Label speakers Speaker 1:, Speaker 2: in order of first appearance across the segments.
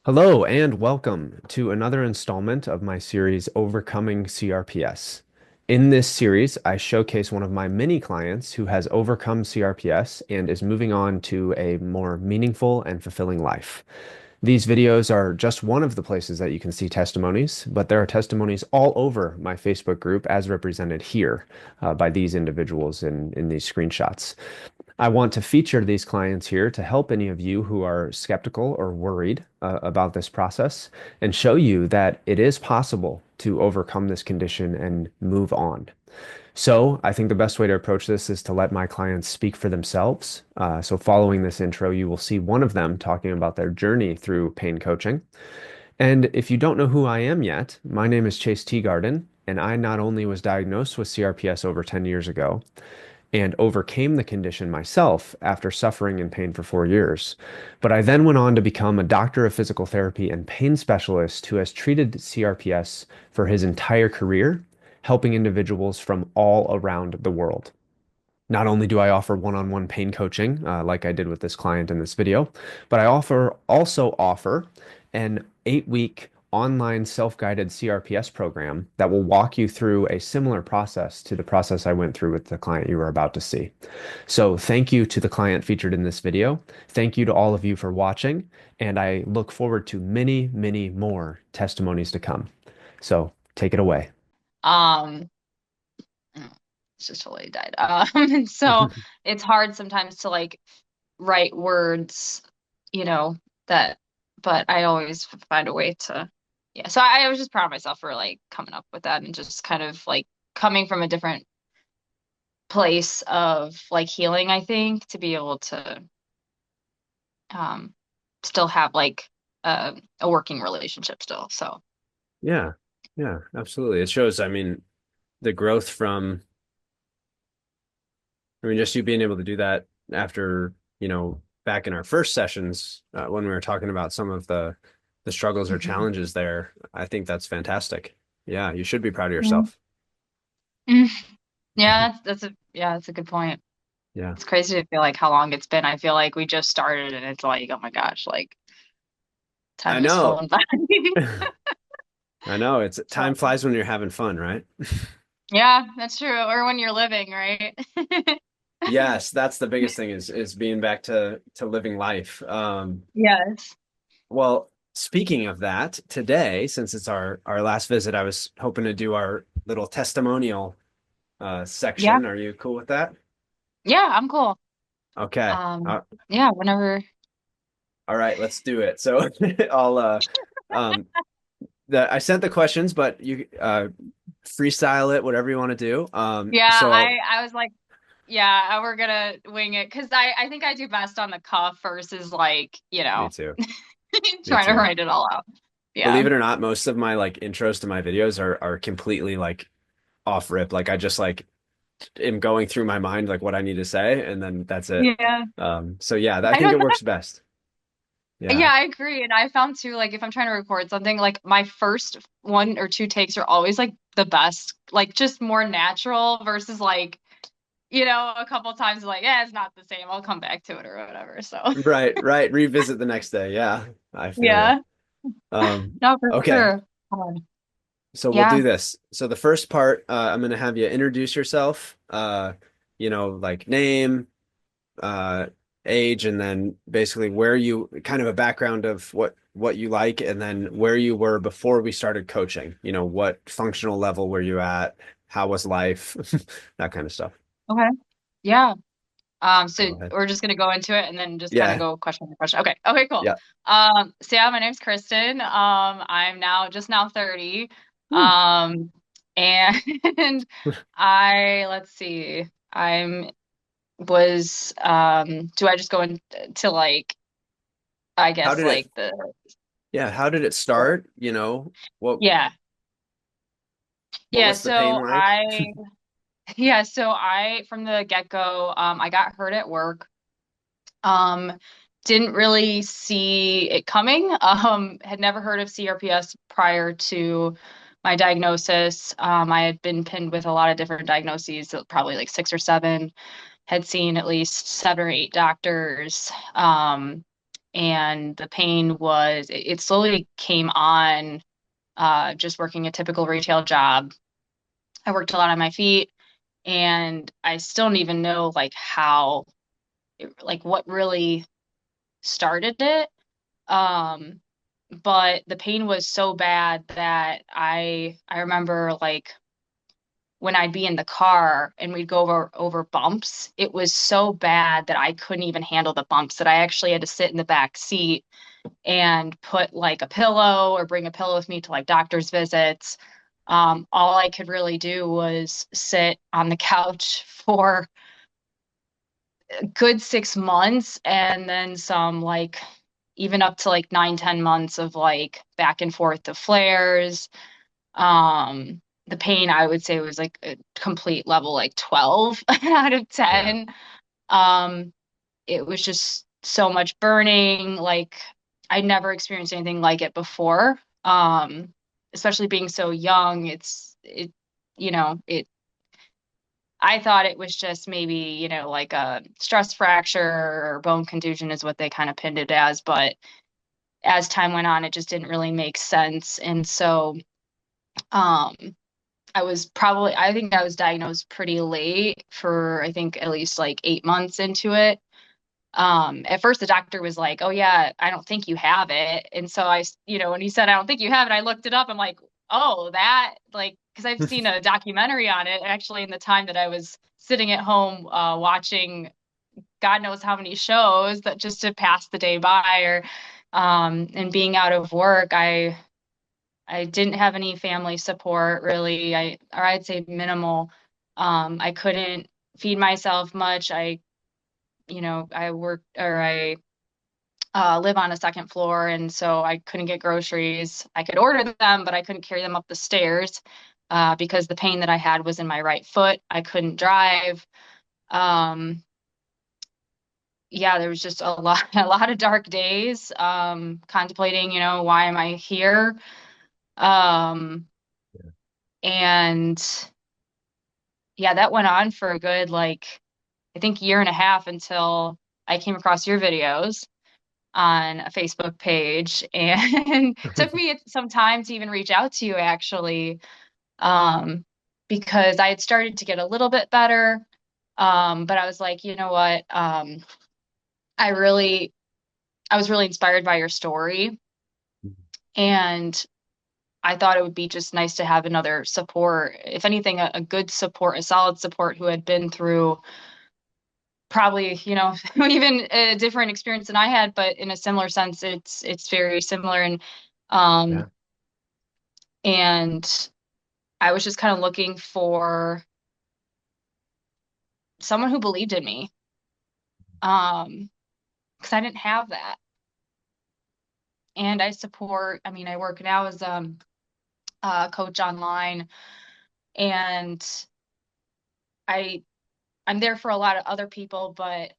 Speaker 1: Hello and welcome to another installment of my series Overcoming CRPS. In this series, I showcase one of my many clients who has overcome CRPS and is moving on to a more meaningful and fulfilling life. These videos are just one of the places that you can see testimonies, but there are testimonies all over my Facebook group as represented here by these individuals in these screenshots. I want to feature these clients here to help any of you who are skeptical or worried about this process and show you that it is possible to overcome this condition and move on. So I think the best way to approach this is to let my clients speak for themselves. So following this intro, you will see one of them talking about their journey through pain coaching. And if you don't know who I am yet, my name is Chase Teagarden, and I not only was diagnosed with CRPS over 10 years ago, and overcame the condition myself after suffering in pain for 4 years. But I then went on to become a doctor of physical therapy and pain specialist who has treated CRPS for his entire career, helping individuals from all around the world. Not only do I offer one-on-one pain coaching, like I did with this client in this video, but I also offer an 8-week online self-guided CRPS program that will walk you through a similar process to the process I went through with the client you are about to see. So thank you to the client featured in this video. Thank you to all of you for watching, and I look forward to many, many more testimonies to come. So take it away.
Speaker 2: Um, it's just totally died. And so it's hard sometimes to like write words, you know, that, but I always find a way to, yeah. So I was just proud of myself for like coming up with that and just kind of like coming from a different place of like healing, I think, to be able to um still have like a working relationship still. So
Speaker 1: Yeah, yeah, absolutely. It shows, I mean, the growth from, I mean, just you being able to do that after, back in our first sessions, when we were talking about some of the struggles or
Speaker 2: Mhm.
Speaker 1: challenges there, I think that's fantastic. Yeah, you should be proud of
Speaker 2: Yeah.
Speaker 1: yourself.
Speaker 2: Mm. Yeah, that's a good point.
Speaker 1: Yeah,
Speaker 2: It's crazy to feel like how long it's been. I feel like we just started and it's like, oh my gosh, like
Speaker 1: I
Speaker 2: time has
Speaker 1: know.
Speaker 2: flown by.
Speaker 1: I know. It's time
Speaker 2: So,
Speaker 1: flies when you're having fun, right?
Speaker 2: yeah, that's true. Or when you're living, right?
Speaker 1: Yes, that's the biggest thing is being back to living life.
Speaker 2: Yes.
Speaker 1: Well, speaking of that, today, since it's our last visit, I was hoping to do our little testimonial
Speaker 2: Yeah.
Speaker 1: section. Are you cool with that?
Speaker 2: Yeah, I'm cool.
Speaker 1: Okay.
Speaker 2: Um, yeah, whenever.
Speaker 1: All right, let's do it. So I'll um I sent the questions, but you freestyle it, whatever you want to do.
Speaker 2: Yeah,
Speaker 1: So
Speaker 2: I was like, yeah, we're gonna wing it because I think I do best on the cuff versus like,
Speaker 1: me too. Me
Speaker 2: trying to
Speaker 1: too.
Speaker 2: write it all out. Yeah.
Speaker 1: Believe it or not, most of my like intros to my videos are completely like off rip. Like I just like am going through my mind like what I need to say, and then that's it.
Speaker 2: Yeah.
Speaker 1: So yeah, I
Speaker 2: I
Speaker 1: think
Speaker 2: know.
Speaker 1: it works best.
Speaker 2: Yeah,
Speaker 1: Yeah.
Speaker 2: I agree. And I found too, like if I'm trying to record something, like my first one or two takes are always like the best, like just more natural versus like, a couple times like, yeah, it's not the same. I'll come back to it or whatever. So
Speaker 1: Right, right. Revisit the next day. Yeah, I feel you.
Speaker 2: yeah, no, for
Speaker 1: Okay.
Speaker 2: sure.
Speaker 1: So we'll
Speaker 2: Yeah.
Speaker 1: do this. So the first part, I'm going to have you introduce yourself, like name, uh, age, and then basically where you kind of a background of what you like, and then where you were before we started coaching. What functional level were you at? How was life? That kind of stuff.
Speaker 2: Okay. Yeah. So
Speaker 1: Go ahead.
Speaker 2: we're just gonna go into it and then just kind of
Speaker 1: Yeah.
Speaker 2: go question by question. Okay. Okay, cool.
Speaker 1: Yeah.
Speaker 2: So yeah, my name's Kristen. I'm now 30.
Speaker 1: Woo.
Speaker 2: Um, and let's see, I'm do I just go into like, I
Speaker 1: How
Speaker 2: guess
Speaker 1: did it?
Speaker 2: like the,
Speaker 1: Yeah. How did it start? What
Speaker 2: yeah.
Speaker 1: what
Speaker 2: Yeah.
Speaker 1: was the pain like?
Speaker 2: So I, from the get-go, I got hurt at work. Um, didn't really see it coming. Had never heard of CRPS prior to my diagnosis. I had been pinned with a lot of different diagnoses, probably like six or seven, had seen at least seven or eight doctors. and the pain was it slowly came on just working a typical retail job. I worked a lot on my feet, and I still don't even know like how like what really started it. Um, but the pain was so bad that I remember like when I'd be in the car and we'd go over bumps, it was so bad that I couldn't even handle the bumps, that I actually had to sit in the back seat and put like a pillow or bring a pillow with me to like doctor's visits. All I could really do was sit on the couch for a good 6 months, and then some, like even up to like 9, 10 months of like back and forth to flares. The pain I would say was like a complete level like 12 out of
Speaker 1: Yeah.
Speaker 2: 10. Um, it was just so much burning. Like I'd never experienced anything like it before. Especially being so young, it I thought it was just maybe, like a stress fracture or bone contusion is what they kind of pinned it as, but as time went on, it just didn't really make sense. And so, um, I think I was diagnosed pretty late for, I think at least like 8 months into it. At first the doctor was like, "Oh yeah, I don't think you have it." And so when he said, "I don't think you have it," I looked it up. I'm like, "Oh, that," like, because I've seen a documentary on it actually in the time that I was sitting at home watching God knows how many shows that just to pass the day by, or and being out of work, I didn't have any family support really. I'd say minimal. I couldn't feed myself much. I work, or I live on a second floor, and so I couldn't get groceries. I could order them, but I couldn't carry them up the stairs because the pain that I had was in my right foot. I couldn't drive. Um, yeah, there was just a lot, a lot of dark days, contemplating, why am I here? Um, and yeah, that went on for a good, like, I think year and a half until I came across your videos on a Facebook page, and took me some time to even reach out to you actually, um, because I had started to get a little bit better. But I was like, you know what? I really, I was really inspired by your story, and I thought it would be just nice to have another support, if anything, a good support, a solid support who had been through probably, even a different experience than I had, but in a similar sense, it's very similar. Um,
Speaker 1: Yeah.
Speaker 2: and I was just kind of looking for someone who believed in me. Because I didn't have that. And I mean, I work now as a coach online, and I I'm there for a lot of other people, but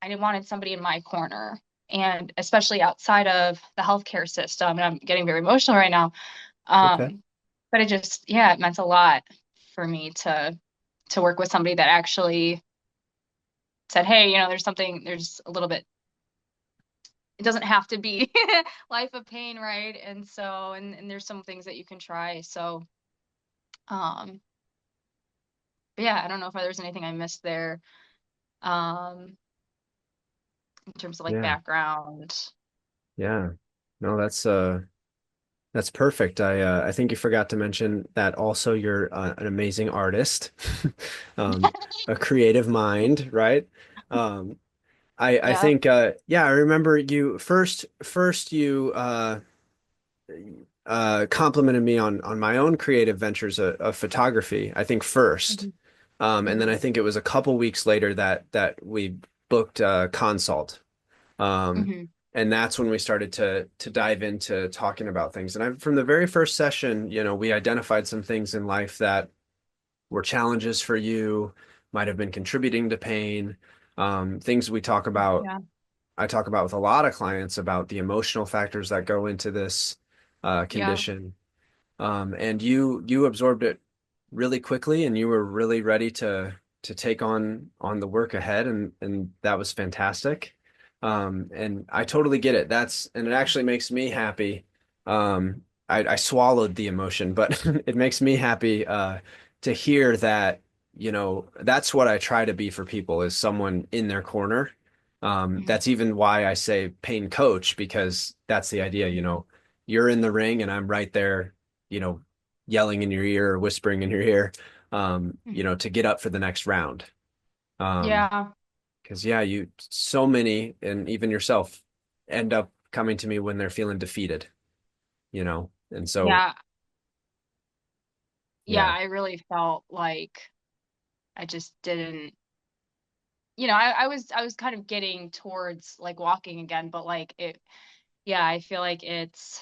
Speaker 2: I wanted somebody in my corner. And especially outside of the healthcare system, and I'm getting very emotional right now.
Speaker 1: Okay.
Speaker 2: Um, but yeah, it meant a lot for me to work with somebody that actually said, "Hey, there's a little bit. It doesn't have to be life of pain, right?" And so, and there's some things that you can try. So, um, but yeah, I don't know if there's anything I missed there, um, in terms of like
Speaker 1: Yeah.
Speaker 2: background.
Speaker 1: Yeah. No, that's perfect. I think you forgot to mention that also you're an amazing artist, um, a creative mind, right? Um, I
Speaker 2: Yeah.
Speaker 1: think yeah, I remember you first you complimented me on my own creative ventures of photography, I think first.
Speaker 2: Hmm.
Speaker 1: And then
Speaker 2: Hmm.
Speaker 1: I think it was a couple weeks later that we booked a consult. Um,
Speaker 2: Hmm.
Speaker 1: and that's when we started to dive into talking about things. And from the very first session, we identified some things in life that were challenges for you, might have been contributing to pain. Things we talk about,
Speaker 2: Yeah.
Speaker 1: I talk about with a lot of clients about the emotional factors that go into this
Speaker 2: Yeah.
Speaker 1: condition. And you absorbed it really quickly, and you were really ready to take on the work ahead, and that was fantastic. And I totally get it. And it actually makes me happy. I swallowed the emotion, but it makes me happy to hear that, that's what I try to be for people is someone in their corner.
Speaker 2: Mhm.
Speaker 1: That's even why I say pain coach, because that's the idea, you're in the ring and I'm right there, you know, yelling in your ear or whispering in your ear,
Speaker 2: Mhm.
Speaker 1: to get up for the next round. Um,
Speaker 2: Yeah.
Speaker 1: because yeah, so many, and even yourself, end up coming to me when they're feeling defeated, and so
Speaker 2: Yeah. Yeah.
Speaker 1: yeah.
Speaker 2: I really felt like I just didn't, I was kind of getting towards like walking again, but like yeah, I feel like it's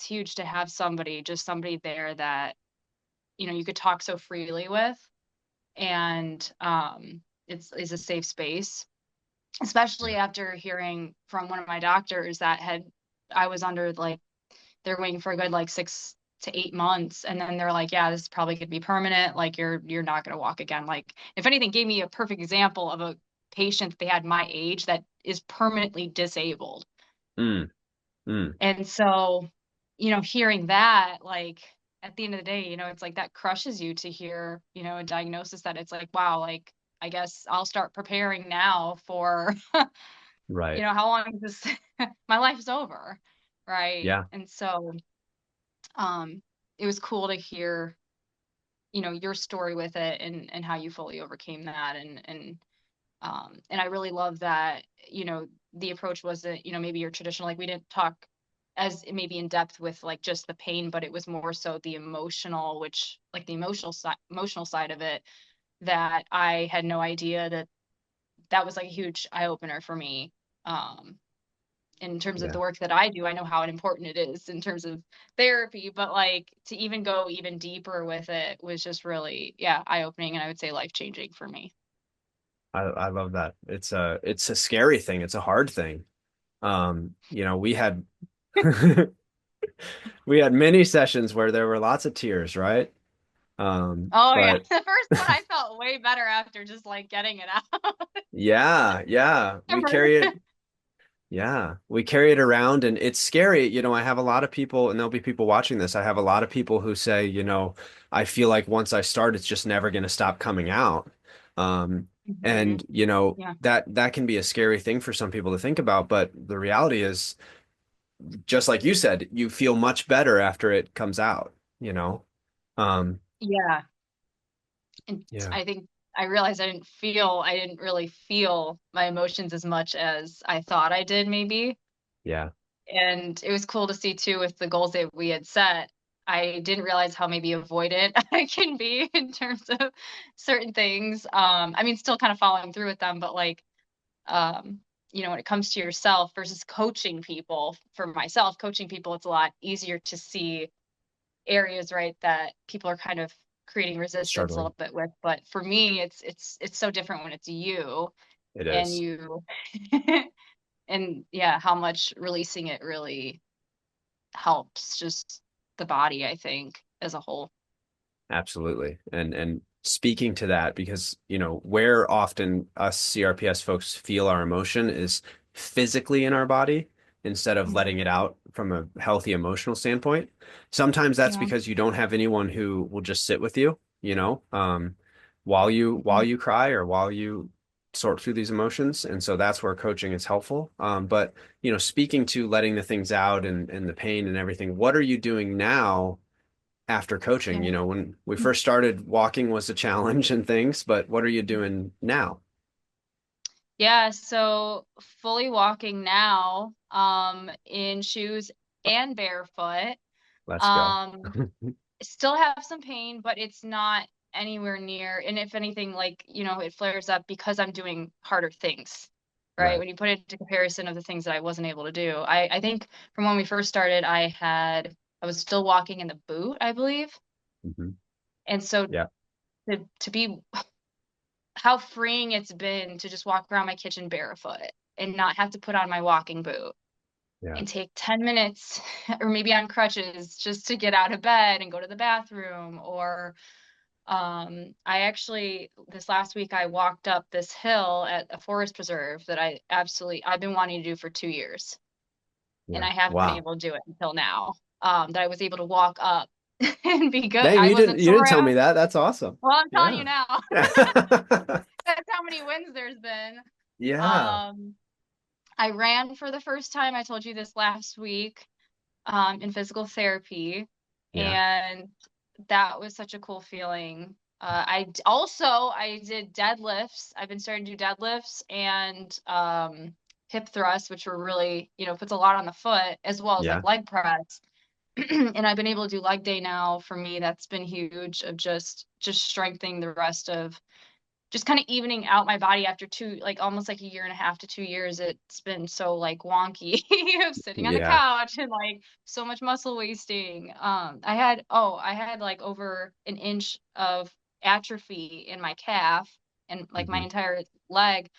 Speaker 2: huge to have just somebody there that, you could talk so freely with, and it's a safe space, especially
Speaker 1: Yeah.
Speaker 2: after hearing from one of my doctors that I was under like they're waiting for a good like 6 to 8 months, and then they're like, yeah, this is probably gonna be permanent, like you're not gonna walk again. Like if anything, gave me a perfect example of a patient that they had my age that is permanently disabled.
Speaker 1: Mm, mm,
Speaker 2: And so, hearing that, like at the end of the day, it's like that crushes you to hear, a diagnosis that it's like, wow, like I guess I'll start preparing now for,
Speaker 1: right.
Speaker 2: how long is this my life's over. Right.
Speaker 1: Yeah.
Speaker 2: And so um it was cool to hear, your story with it, and how you fully overcame that, and I really love that, the approach wasn't, maybe your traditional, like we didn't talk as maybe in depth with like just the pain, but it was more so the emotional, which like the emotional side of it, that I had no idea that was like a huge eye opener for me. Um, in terms of
Speaker 1: Yeah.
Speaker 2: the work that I do, I know how important it is in terms of therapy, but like to even go even deeper with it was just really, yeah, eye opening, and I would say life changing for me.
Speaker 1: I love that. It's a scary thing. It's a hard thing. We had we had many sessions where there were lots of tears, right?
Speaker 2: Oh yeah,
Speaker 1: But
Speaker 2: the first one I felt way better after just like getting it out.
Speaker 1: yeah, yeah, we carry it around, and it's scary. I have a lot of people, and there'll be people watching this. I have a lot of people who say, I feel like once I start, it's just never going to stop coming out.
Speaker 2: Mhm.
Speaker 1: And
Speaker 2: Yeah.
Speaker 1: that can be a scary thing for some people to think about, but the reality is, just like you said, you feel much better after it comes out, you know? Um,
Speaker 2: Yeah. And
Speaker 1: yeah,
Speaker 2: I think I realized I didn't really feel my emotions as much as I thought I did maybe.
Speaker 1: yeah,
Speaker 2: And it was cool to see too with the goals that we had set. I didn't realize how maybe avoidant I can be in terms of certain things. I mean, still kind of following through with them, but like, when it comes to yourself versus coaching people, for myself, coaching people, it's a lot easier to see areas, right, that people are kind of creating resistance a
Speaker 1: struggling.
Speaker 2: little bit with. But for me, it's so different when it's you
Speaker 1: It
Speaker 2: and
Speaker 1: is.
Speaker 2: you and yeah, how much releasing it really helps just the body, I think, as a whole.
Speaker 1: Absolutely. And speaking to that, because, where often us CRPS folks feel our emotion is physically in our body instead of letting it
Speaker 2: Mhm.
Speaker 1: out from a healthy emotional standpoint. Sometimes that's
Speaker 2: Yeah.
Speaker 1: because you don't have anyone who will just sit with you, while
Speaker 2: Mhm.
Speaker 1: you cry or while you sort through these emotions. And so that's where coaching is helpful. But, speaking to letting the things out and the pain and everything, what are you doing now after coaching?
Speaker 2: Yeah.
Speaker 1: When we first started, walking was a challenge and things, but what are you doing now?
Speaker 2: Yeah, so fully walking now, in shoes and barefoot.
Speaker 1: Let's go.
Speaker 2: Um, Still have some pain, but it's not anywhere near. And if anything, like, it flares up because I'm doing harder things, right?
Speaker 1: Right.
Speaker 2: When you put it into comparison of the things that I wasn't able to do. I think from when we first started, I was still walking in the boot, I believe.
Speaker 1: Hmm.
Speaker 2: And so
Speaker 1: Yeah.
Speaker 2: to be how freeing it's been to just walk around my kitchen barefoot and not have to put on my walking boot
Speaker 1: Yeah.
Speaker 2: and take 10 minutes or maybe on crutches just to get out of bed and go to the bathroom, or I actually, this last week, I walked up this hill at a forest preserve that I've been wanting to do for 2 years, and
Speaker 1: Yeah.
Speaker 2: I haven't been
Speaker 1: Wow.
Speaker 2: able to do it until now. That I was able to walk up and be good.
Speaker 1: Dang,
Speaker 2: I
Speaker 1: you
Speaker 2: wasn't
Speaker 1: didn't
Speaker 2: sore
Speaker 1: tell
Speaker 2: out.
Speaker 1: me that. That's awesome.
Speaker 2: Well, I'm telling you
Speaker 1: Yeah.
Speaker 2: now. That's how many wins there's been.
Speaker 1: Yeah.
Speaker 2: Um, I ran for the first time. I told you this last week, in physical therapy,
Speaker 1: Yeah.
Speaker 2: and that was such a cool feeling. I did deadlifts. I've been starting to do deadlifts and hip thrusts, which were really, puts a lot on the foot, as well as like
Speaker 1: Yeah.
Speaker 2: leg press. And I've been able to do leg day now. For me, that's been huge, of just strengthening the rest of, just kind of evening out my body after like almost like a year and a half to 2 years. It's been so like wonky of sitting on the
Speaker 1: Yeah.
Speaker 2: couch and like so much muscle wasting. I had like over an inch of atrophy in my calf and like my
Speaker 1: Hmm.
Speaker 2: entire leg.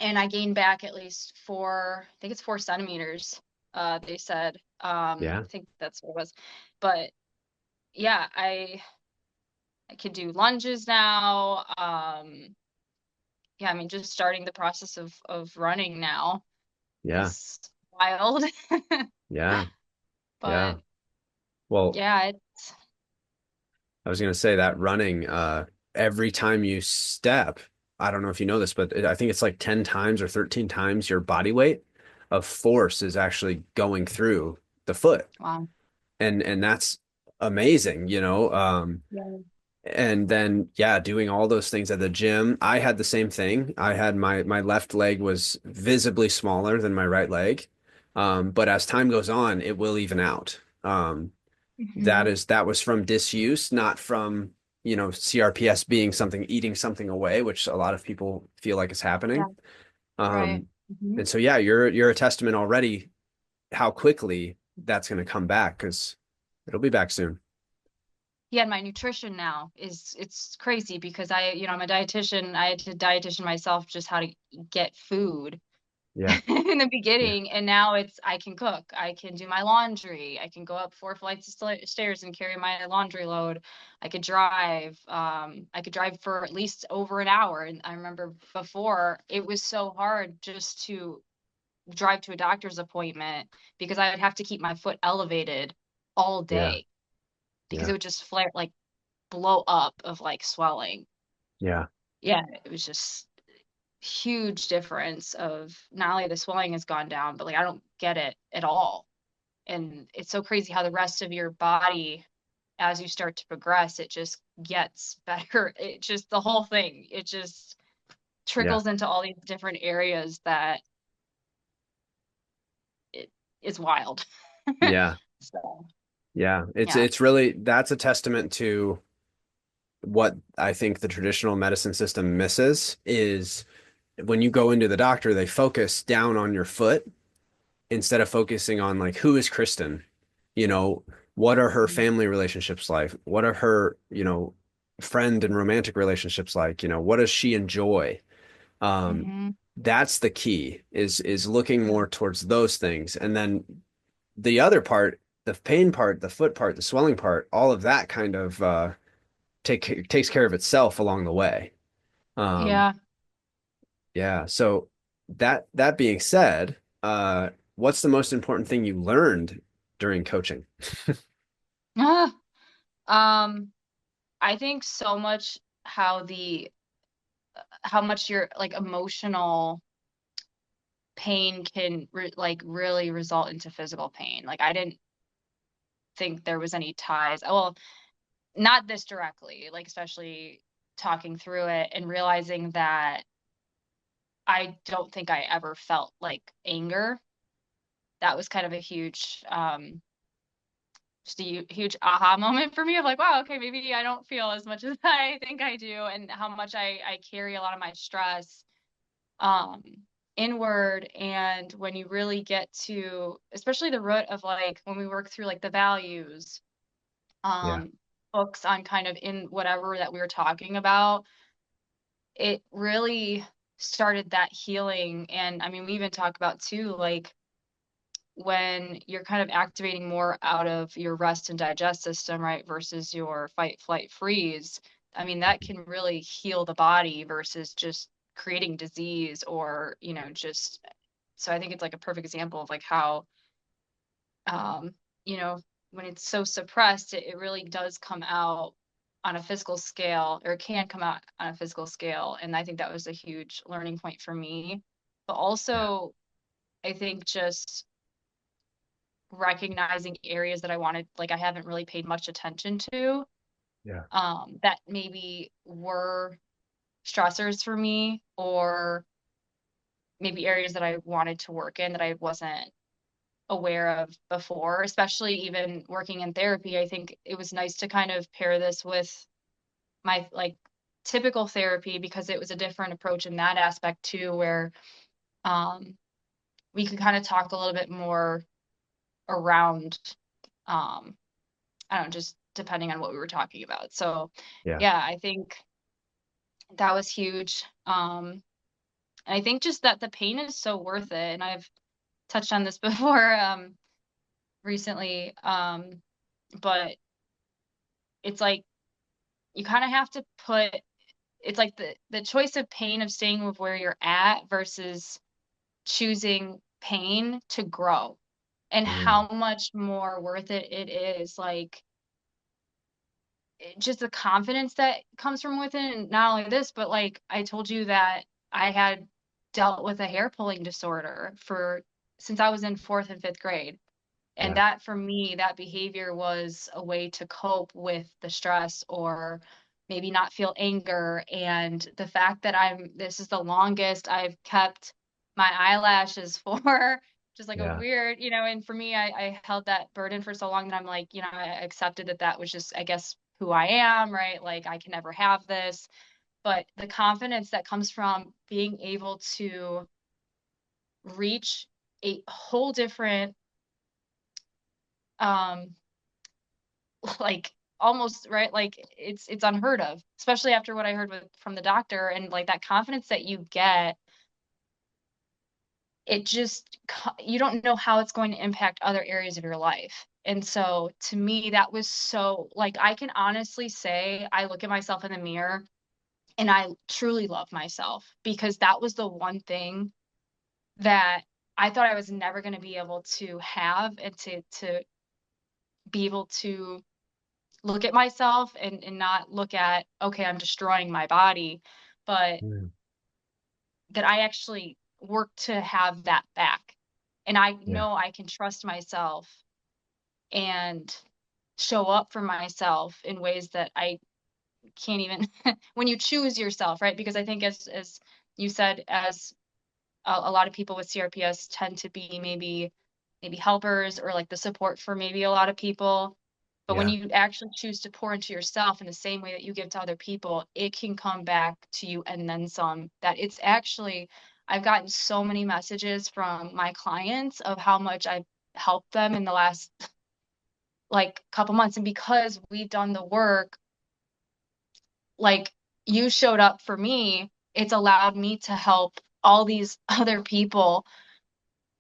Speaker 2: And I gained back at least I think it's 4 centimeters, they said.
Speaker 1: Yeah.
Speaker 2: I think that's what it was. But yeah, I could do lunges now. Yeah, I mean, just starting the process of running now
Speaker 1: Yeah.
Speaker 2: is wild.
Speaker 1: Yeah. Yeah.
Speaker 2: But
Speaker 1: Well,
Speaker 2: yeah,
Speaker 1: I was going to say that running, every time you step, I don't know if you know this, but I think it's like 10 times or 13 times your body weight of force is actually going through the foot.
Speaker 2: wow.
Speaker 1: And that's amazing, you know.
Speaker 2: Yeah.
Speaker 1: And then yeah, doing all those things at the gym. I had the same thing. I had my left leg was visibly smaller than my right leg. But as time goes on, it will even out.
Speaker 2: Hmm.
Speaker 1: That was from disuse, not from, CRPS being something, eating something away, which a lot of people feel like is
Speaker 2: Yeah,
Speaker 1: happening.
Speaker 2: right.
Speaker 1: Um,
Speaker 2: Hmm.
Speaker 1: and so yeah, you're a testament already how quickly that's going to come back because it'll be back soon.
Speaker 2: Yeah, and my nutrition now it's crazy because I'm a dietitian. I had to dietitian myself just how to get food
Speaker 1: Yeah,
Speaker 2: in the
Speaker 1: yeah,
Speaker 2: beginning, and now I can cook, I can do my laundry, I can go up 4 flights of stairs and carry my laundry load. I could drive for at least over an hour, and I remember before it was so hard just to drive to a doctor's appointment because I would have to keep my foot elevated all
Speaker 1: yeah,
Speaker 2: day because it
Speaker 1: yeah,
Speaker 2: would just flare, like blow up of like swelling.
Speaker 1: yeah,
Speaker 2: Yeah, it was just huge difference of not only the swelling has gone down, but like I don't get it at all. And it's so crazy how the rest of your body, as you start to progress, it just gets better. It just, the whole thing, it just
Speaker 1: yeah,
Speaker 2: trickles into all these different areas that it is wild.
Speaker 1: yeah,
Speaker 2: So,
Speaker 1: yeah.
Speaker 2: yeah.
Speaker 1: It's really that's a testament to what I think the traditional medicine system misses is when you go into the doctor, they focus down on your foot instead of focusing on like who is Kristen? You know, what are her family relationships like? What are her, friend and romantic relationships like? What does she enjoy? Um,
Speaker 2: Mm-hmm.
Speaker 1: that's the key is looking more towards those things. And then the other part, the pain part, the foot part, the swelling part, all of that kind of takes care of itself along the way. Um,
Speaker 2: Yeah.
Speaker 1: yeah. So that being said, what's the most important thing you learned during coaching?
Speaker 2: Um, I think so much how much your like emotional pain can like really result into physical pain. Like I didn't think there was any ties. Well, not this directly, like especially talking through it and realizing that I don't think I ever felt like anger. That was kind of a huge just a huge aha moment for me of like, wow, okay, maybe I don't feel as much as I think I do, and how much I carry a lot of my stress um inward. And when you really get to, especially the root of like when we work through like the values,
Speaker 1: Yeah.
Speaker 2: um books on kind of in whatever that we were talking about, it really started that healing. And I mean, we even talk about too, like when you're kind of activating more out of your rest and digest system, right, versus your fight, flight, freeze, I mean, that can really heal the body versus just creating disease or, just so I think it's like a perfect example of like how um, you know, when it's so suppressed, it really does come out on a physical scale, or it can come out on a physical scale. And I think that was a huge learning point for me. But
Speaker 1: Yeah.
Speaker 2: also, I think just recognizing areas that I wanted, like I haven't really paid much attention to,
Speaker 1: Yeah.
Speaker 2: that maybe were stressors for me, or maybe areas that I wanted to work in that I wasn't aware of before, especially even working in therapy. I think it was nice to kind of pair this with my like typical therapy because it was a different approach in that aspect too, where um, we could kind of talk a little bit more around, um, I don't know, just depending on what we were talking about. So,
Speaker 1: Yeah.
Speaker 2: yeah, I think that was huge. And I think just that the pain is so worth it. And I've touched on this before recently, but it's like you kind of have to put it's like the choice of pain of staying with where you're at versus choosing pain to grow, and
Speaker 1: Mm.
Speaker 2: how much more worth it is, like just the confidence that comes from within. And not only this, but like I told you that I had dealt with a hair pulling disorder for since I was in fourth and fifth grade. And
Speaker 1: Yeah.
Speaker 2: that for me, that behavior was a way to cope with the stress or maybe not feel anger. And the fact that this is the longest I've kept my eyelashes for, just like a
Speaker 1: Yeah.
Speaker 2: weird, and for me, I held that burden for so long that I'm like, I accepted that that was just, I guess, who I am, right? Like I can never have this. But the confidence that comes from being able to reach a whole different, um, like almost right, like it's unheard of, especially after what I heard from the doctor, and like that confidence that you get, it just you don't know how it's going to impact other areas of your life. And so to me that was so, like, I can honestly say I look at myself in the mirror and I truly love myself, because that was the one thing that I thought I was never going to be able to have, and to be able to look at myself and not look at, okay, I'm destroying my body, but
Speaker 1: Mm.
Speaker 2: that I actually work to have that back. And I
Speaker 1: Yeah.
Speaker 2: know I can trust myself and show up for myself in ways that I can't even when you choose yourself, right? Because I think as you said, as a lot of people with CRPS tend to be maybe helpers or like the support for maybe a lot of people. But when
Speaker 1: Yeah.
Speaker 2: you actually choose to pour into yourself in the same way that you give to other people, it can come back to you and then some. That it's actually, I've gotten so many messages from my clients of how much I've helped them in the last like couple months. And because we've done the work, like you showed up for me, it's allowed me to help all these other people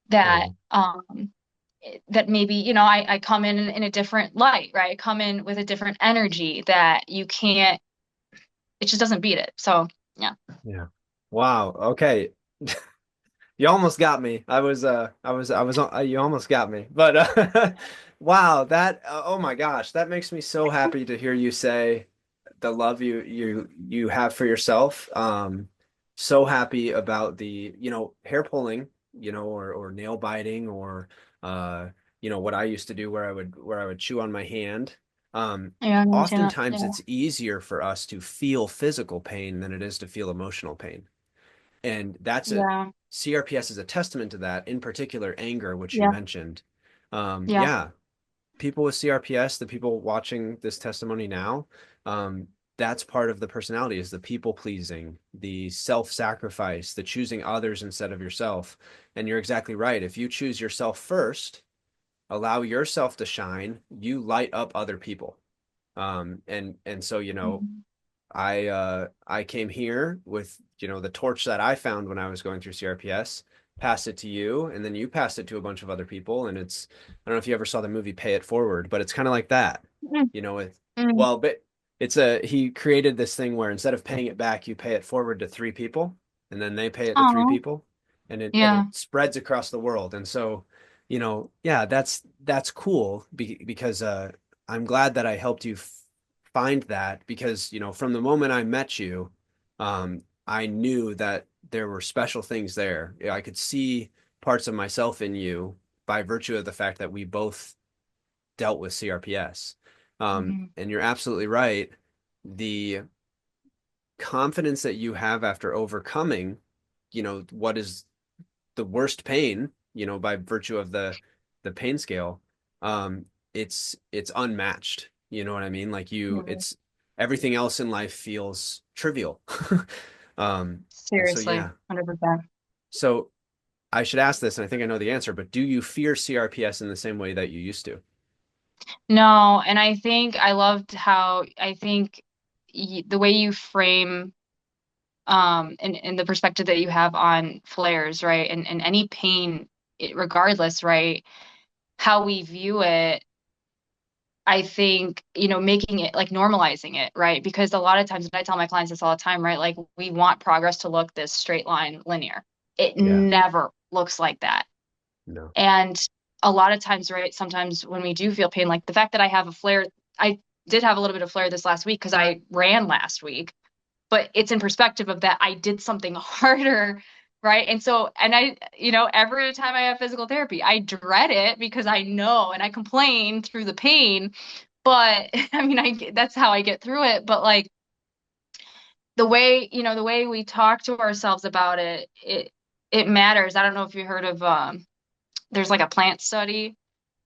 Speaker 2: that
Speaker 1: Totally.
Speaker 2: that maybe, I come in a different light, right? I come in with a different energy that you can't, it just doesn't beat it. So yeah.
Speaker 1: Yeah. Wow. Okay. You almost got me. You almost got me. But wow, oh my gosh, that makes me so happy to hear you say the love you have for yourself. So happy about hair pulling, or nail biting, or uh, what I used to do where I would chew on my hand. Um,
Speaker 2: Yeah, I understand that.
Speaker 1: Oftentimes
Speaker 2: Yeah.
Speaker 1: it's easier for us to feel physical pain than it is to feel emotional pain. And
Speaker 2: Yeah.
Speaker 1: CRPS is a testament to that, in particular, anger, which you
Speaker 2: Yeah.
Speaker 1: mentioned.
Speaker 2: Yeah.
Speaker 1: Yeah, people with CRPS, the people watching this testimony now, um, that's part of the personality, is the people pleasing, the self-sacrifice, the choosing others instead of yourself. And you're exactly right. If you choose yourself first, allow yourself to shine, you light up other people. And so,
Speaker 2: Mhm.
Speaker 1: I came here with, the torch that I found when I was going through CRPS, passed it to you, and then you passed it to a bunch of other people. And it's, I don't know if you ever saw the movie Pay It Forward, but it's kind of like that,
Speaker 2: Mm,
Speaker 1: you know, with,
Speaker 2: mm.
Speaker 1: well, but he created this thing where instead of paying it back, you pay it forward to three people, and then they pay it to three
Speaker 2: Oh,
Speaker 1: people, and it
Speaker 2: yeah.
Speaker 1: spreads across the world. And so, yeah, that's cool because I'm glad that I helped you find that because, from the moment I met you, I knew that there were special things there. Yeah, I could see parts of myself in you by virtue of the fact that we both dealt with CRPS.
Speaker 2: Hmm.
Speaker 1: And you're absolutely right. The confidence that you have after overcoming, what is the worst pain, by virtue of the pain scale, um, it's unmatched. You know what I mean? Like it's everything else in life feels trivial. And so
Speaker 2: Seriously,
Speaker 1: yeah.
Speaker 2: 100%.
Speaker 1: So I should ask this, and I think I know the answer, but do you fear CRPS in the same way that you used to?
Speaker 2: No, and I think I loved how I think the way you frame and the perspective that you have on flares, right? And any pain, regardless, right? How we view it, I think, making it like normalizing it, right? Because a lot of times, and I tell my clients this all the time, right? Like we want progress to look this straight line linear. It
Speaker 1: Yeah,
Speaker 2: never looks like that.
Speaker 1: no.
Speaker 2: And a lot of times, right, sometimes when we do feel pain, like the fact that I have a flare, I did have a little bit of flare this last week because I ran last week, but it's in perspective of that I did something harder, right? And so, and every time I have physical therapy, I dread it because I know and I complain through the pain. But I mean, that's how I get through it. But like the way we talk to ourselves about it, it matters. I don't know if you heard of there's like a plant study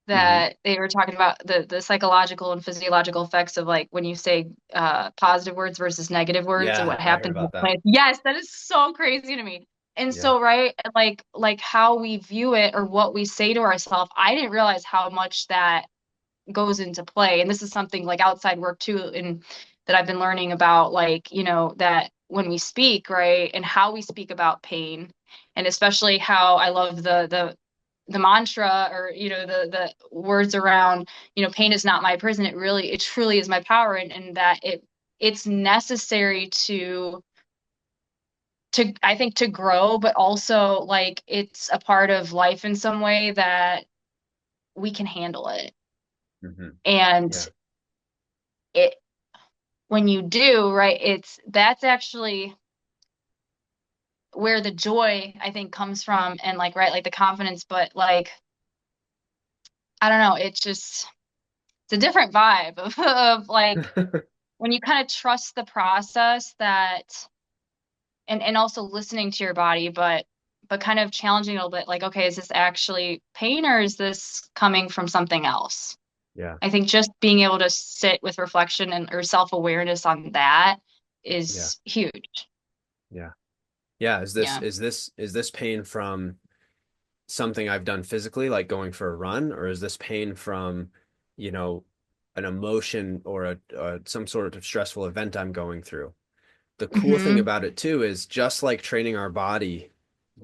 Speaker 1: Hmm.
Speaker 2: that they were talking about the psychological and physiological effects of like when you say positive words versus negative words and
Speaker 1: Yeah,
Speaker 2: what
Speaker 1: I heard
Speaker 2: happens with
Speaker 1: about that.
Speaker 2: plants. Yes, that is so crazy to me. And
Speaker 1: Yeah.
Speaker 2: so, right, like how we view it or what we say to ourselves, I didn't realize how much that goes into play. And this is something like outside work too, and that I've been learning about, like, that when we speak, right, and how we speak about pain, and especially how I love the mantra or the words around pain is not my prison. It truly is my power, and that it's necessary to I think to grow, but also like it's a part of life in some way that we can handle it.
Speaker 1: Hmm.
Speaker 2: And
Speaker 1: Yeah.
Speaker 2: it when you do, right, that's actually where the joy I think comes from, and like, right, like the confidence, but like I don't know, it's a different vibe of like when you kind of trust the process that and also listening to your body, but kind of challenging a little bit, like, okay, is this actually pain or is this coming from something else?
Speaker 1: Yeah.
Speaker 2: I think just being able to sit with reflection and or self-awareness on that
Speaker 1: Yeah.
Speaker 2: is huge.
Speaker 1: Yeah. Yeah.
Speaker 2: Yeah.
Speaker 1: Is this pain from something I've done physically, like going for a run, or is this pain from, you know, an emotion or some sort of stressful event I'm going through? The cool thing
Speaker 2: Hmm.
Speaker 1: about it too is just like training our body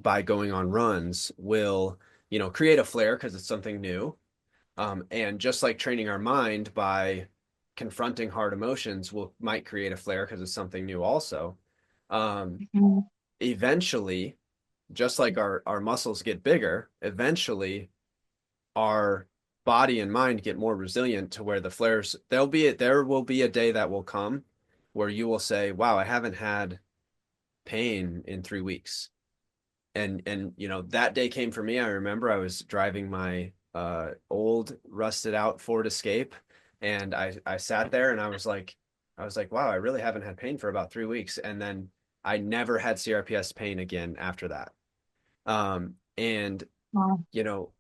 Speaker 1: by going on runs will, create a flare because it's something new. And just like training our mind by confronting hard emotions will might create a flare because it's something new also. Um,
Speaker 2: Hmm.
Speaker 1: Eventually, just like our muscles get bigger, eventually our body and mind get more resilient to where the flares there will be a day that will come where you will say, "Wow, I haven't had pain in 3 weeks." And that day came for me. I remember I was driving my old rusted out Ford Escape, and I sat there and I was like, wow, I really haven't had pain for about 3 weeks. And then I never had CRPS pain again after that. And
Speaker 2: Wow.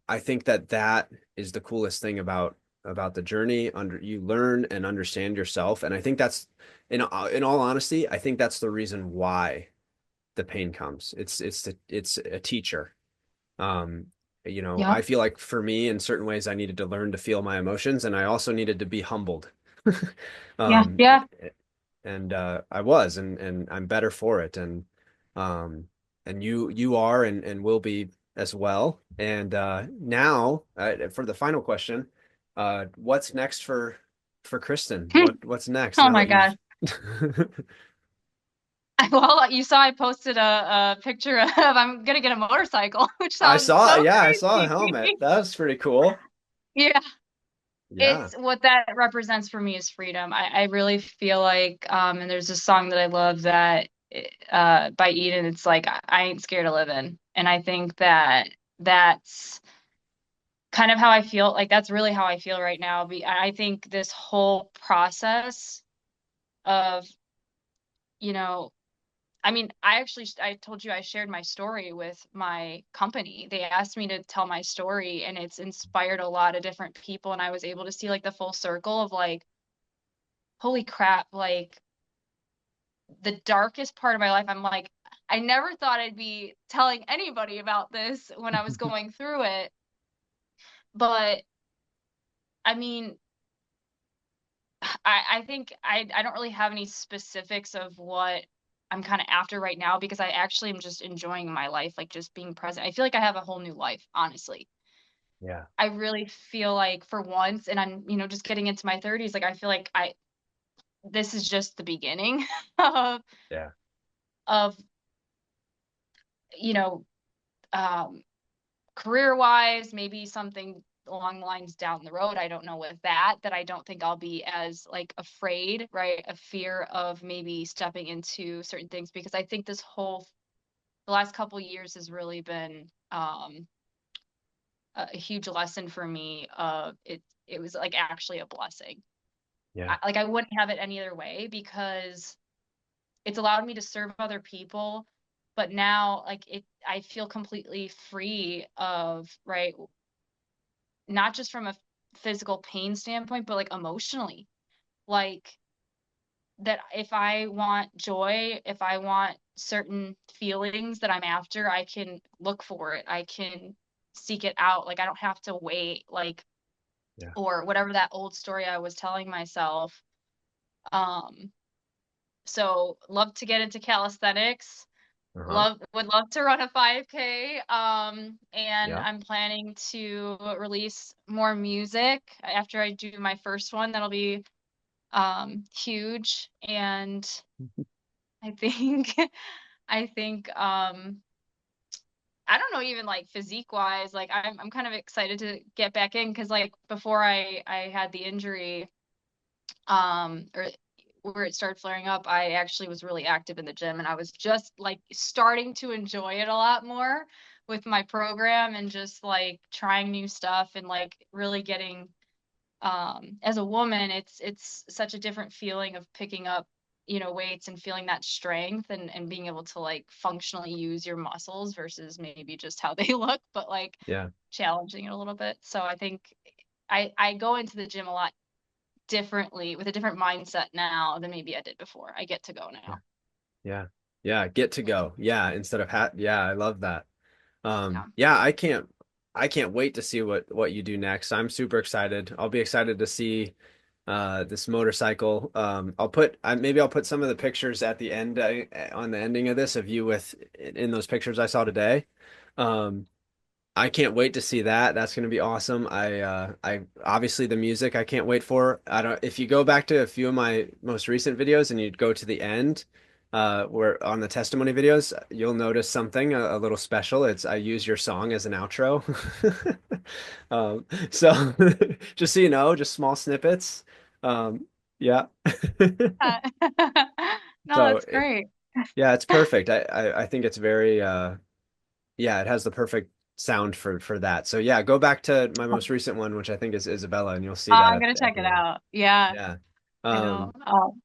Speaker 1: I think that is the coolest thing about the journey. You learn and understand yourself, and I think that's in all honesty, I think that's the reason why the pain comes. It's a teacher. Um,
Speaker 2: Yep.
Speaker 1: I feel like for me, in certain ways, I needed to learn to feel my emotions, and I also needed to be humbled.
Speaker 2: Yeah.
Speaker 1: Um,
Speaker 2: Yeah.
Speaker 1: and I was, and I'm better for it. Um, and you are and will be. as well. And now, for the final question, what's next for Kristen? What's next
Speaker 2: Oh
Speaker 1: now
Speaker 2: my
Speaker 1: that you've
Speaker 2: gosh. Well, you saw I posted a picture of I'm gonna get a motorcycle, which
Speaker 1: I
Speaker 2: sounds
Speaker 1: saw,
Speaker 2: so
Speaker 1: yeah, I saw a helmet.
Speaker 2: crazy.
Speaker 1: That was pretty cool.
Speaker 2: Yeah,
Speaker 1: Yeah.
Speaker 2: it's what that represents for me is freedom. I really feel like, and there's a song that I love that by Eden. It's like I ain't scared of living, and I think that that's kind of how I feel. Like that's really how I feel right now. I think this whole process of, you know, I mean, I told you I shared my story with my company. They asked me to tell my story and it's inspired a lot of different people and I was able to see like the full circle of like, holy crap, like the darkest part of my life. I'm like, I never thought I'd be telling anybody about this when I was going through it. But I mean, I think I don't really have any specifics of what I'm kind of after right now because I actually am just enjoying my life, like just being present. I feel like I have a whole new life, honestly.
Speaker 1: Yeah.
Speaker 2: I really feel like for once, and I'm, just getting into my 30s, like I feel like this is just the beginning of
Speaker 1: Yeah.
Speaker 2: of you know, um, career wise, maybe something along the lines down the road. I don't know with that I don't think I'll be as like afraid, right? A fear of maybe stepping into certain things because I think the last couple years has really been a huge lesson for me. It was like actually a blessing.
Speaker 1: Yeah.
Speaker 2: Like I wouldn't have it any other way because it's allowed me to serve other people, but now like I feel completely free of, right, not just from a physical pain standpoint, but like emotionally. Like that if I want joy, if I want certain feelings that I'm after, I can look for it. I can seek it out. Like I don't have to wait, like,
Speaker 1: Yeah.
Speaker 2: or whatever that old story I was telling myself. Um, so love to get into calisthenics.
Speaker 1: Uh-huh.
Speaker 2: Would love to run a 5K. And
Speaker 1: Yeah.
Speaker 2: I'm planning to release more music after I do my first one. That'll be huge. And I think I think I don't know, even like physique wise, like I'm kind of excited to get back in because like before I had the injury, or where it started flaring up, I actually was really active in the gym and I was just like starting to enjoy it a lot more with my program and just like trying new stuff and like really getting, as a woman, it's such a different feeling of picking up, weights and feeling that strength and being able to like functionally use your muscles versus maybe just how they look, but like
Speaker 1: Yeah.
Speaker 2: challenging it a little bit. So I think I go into the gym a lot differently with a different mindset now than maybe I did before. I get to go
Speaker 1: Yeah.
Speaker 2: now.
Speaker 1: Yeah. Yeah. Get to go. Yeah. Instead of hat. Yeah. I love that.
Speaker 2: Yeah.
Speaker 1: Yeah, I can't wait to see what you do next. I'm super excited. I'll be excited to see this motorcycle. Maybe I'll put some of the pictures at the end on the ending of this of you with in those pictures I saw today. Um, I can't wait to see that. That's going to be awesome. I obviously the music I can't wait for. I don't if you go back to a few of my most recent videos and you go to the end, where on the testimony videos, you'll notice something a little special. It's I use your song as an outro. So just so you know, just small snippets. Yeah.
Speaker 2: No,
Speaker 1: So
Speaker 2: that's great.
Speaker 1: yeah, it's perfect. I think it's very yeah, it has the perfect sound for that. So yeah, go back to my most recent one, which I think is Isabella, and you'll see that
Speaker 2: I'm gonna
Speaker 1: at
Speaker 2: check
Speaker 1: the
Speaker 2: it
Speaker 1: end.
Speaker 2: out. Yeah,
Speaker 1: Yeah.
Speaker 2: I know.
Speaker 1: Um,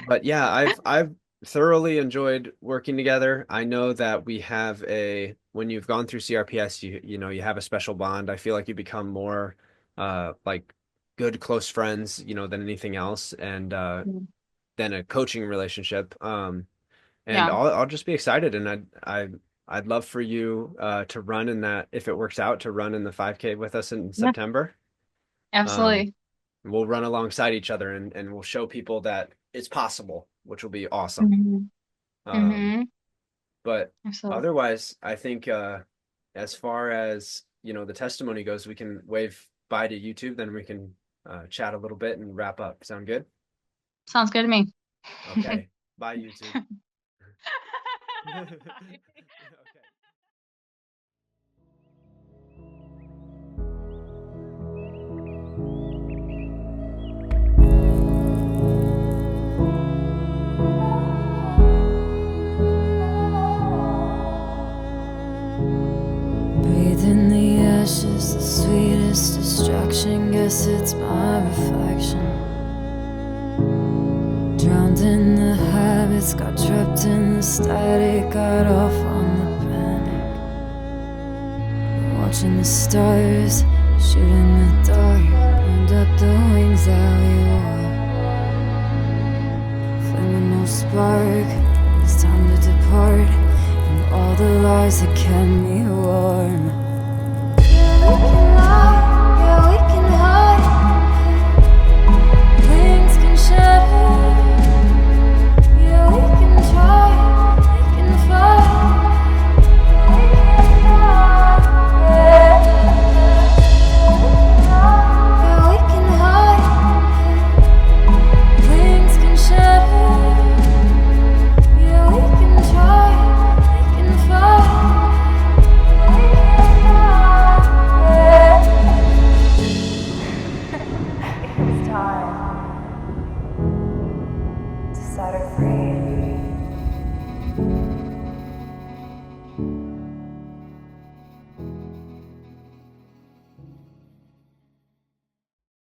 Speaker 1: but yeah, I've thoroughly enjoyed working together. I know that we have when you've gone through CRPS, you have a special bond. I feel like you become more like good close friends, than anything else, and
Speaker 2: Mm.
Speaker 1: than a coaching relationship. And
Speaker 2: Yeah.
Speaker 1: I'll just be excited, and I'd love for you to run in that if it works out to run in the 5K with us in
Speaker 2: Yeah,
Speaker 1: September. Um,
Speaker 2: absolutely.
Speaker 1: we'll run alongside each other and we'll show people that it's possible, which will be awesome.
Speaker 2: Hmm.
Speaker 1: Um,
Speaker 2: Hmm.
Speaker 1: but
Speaker 2: Absolutely.
Speaker 1: otherwise, I think as far as, the testimony goes, we can wave bye to YouTube, then we can chat a little bit and wrap up. Sound good?
Speaker 2: Sounds good to me.
Speaker 1: Okay. Bye, YouTube. Okay.
Speaker 3: Breathing the ashes, the sweetest distraction. Guess it's my reflection. Drowned in the habits, got trapped in the static, got off on the panic. Watching the stars shoot in the dark.